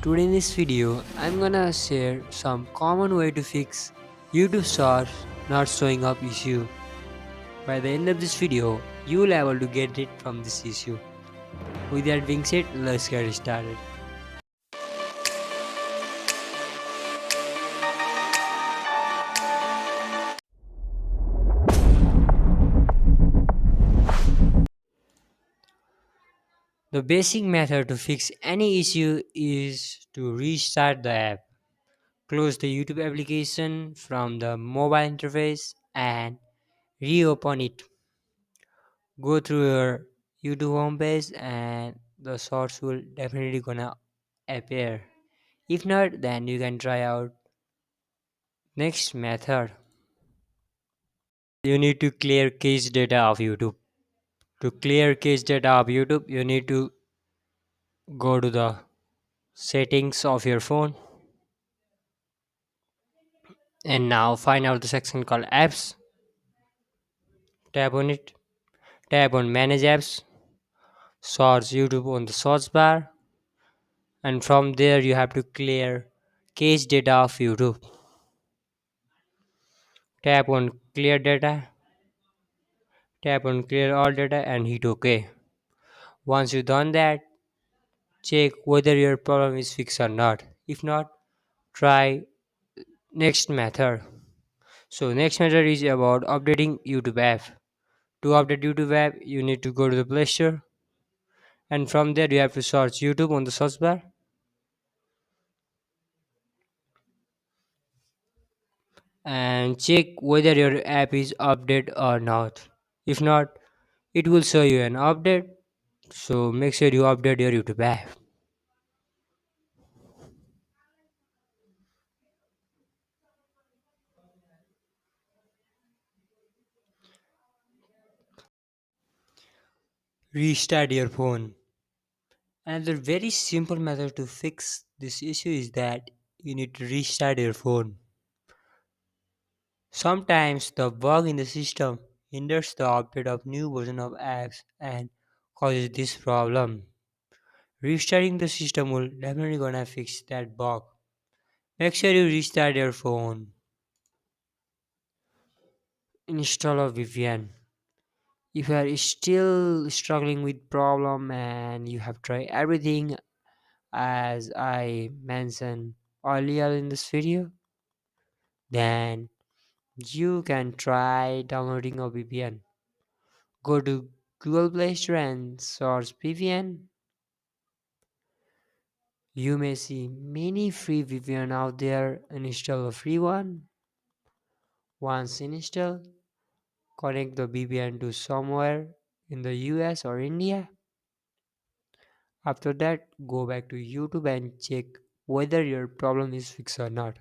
Today in this video, I'm gonna share some common way to fix YouTube Shorts not showing up issue. By the end of this video, you will be able to get rid from this issue. With that being said, let's get started. The basic method to fix any issue is to restart the app. Close the YouTube application from the mobile interface and reopen it. Go through your YouTube homepage and the shorts will definitely gonna appear. If not, then you can try out next method. You need to clear cache data of YouTube. To clear cache data of YouTube, you need to go to the settings of your phone and now find out the section called apps. Tap on it. Tap on manage apps. Search YouTube on the search bar, and from there you have to clear cache data of YouTube. Tap on clear data. Tap on clear all data and hit OK. Once you've done that, check whether your problem is fixed or not. If not, try next method. So next method is about updating YouTube app. To update YouTube app, you need to go to the Play Store, and from there you have to search YouTube on the search bar and check whether your app is updated or not. If not, it will show you an update. So make sure you update your YouTube app. Restart your phone. Another very simple method to fix this issue is that you need to restart your phone. Sometimes the bug in the system hinders the update of new version of apps and causes this problem. Restarting the system will definitely gonna fix that bug. Make sure you restart your phone. Install a VPN. If you are still struggling with problem and you have tried everything as I mentioned earlier in this video, then you can try downloading a VPN. Go to Google Play Store and search VPN. You may see many free VPN out there and install a free one. Once installed, connect the VPN to somewhere in the US or India. After that, go back to YouTube and check whether your problem is fixed or not.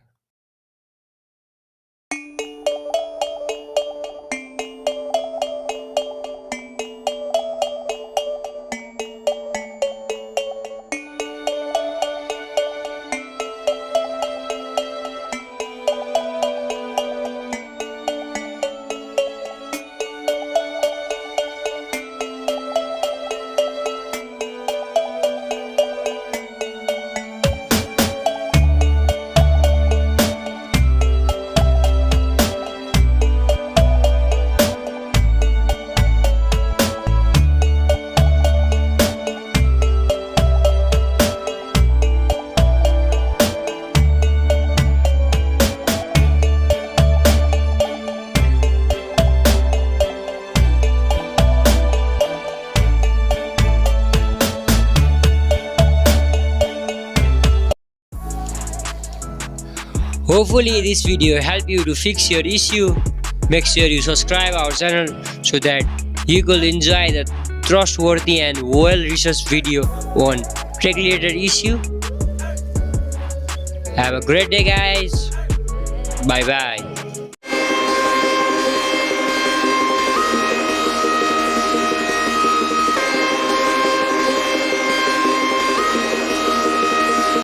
Hopefully this video helped you to fix your issue. Make sure you subscribe our channel so that you could enjoy the trustworthy and well-researched video on tech-related issue. Have a great day guys. Bye bye.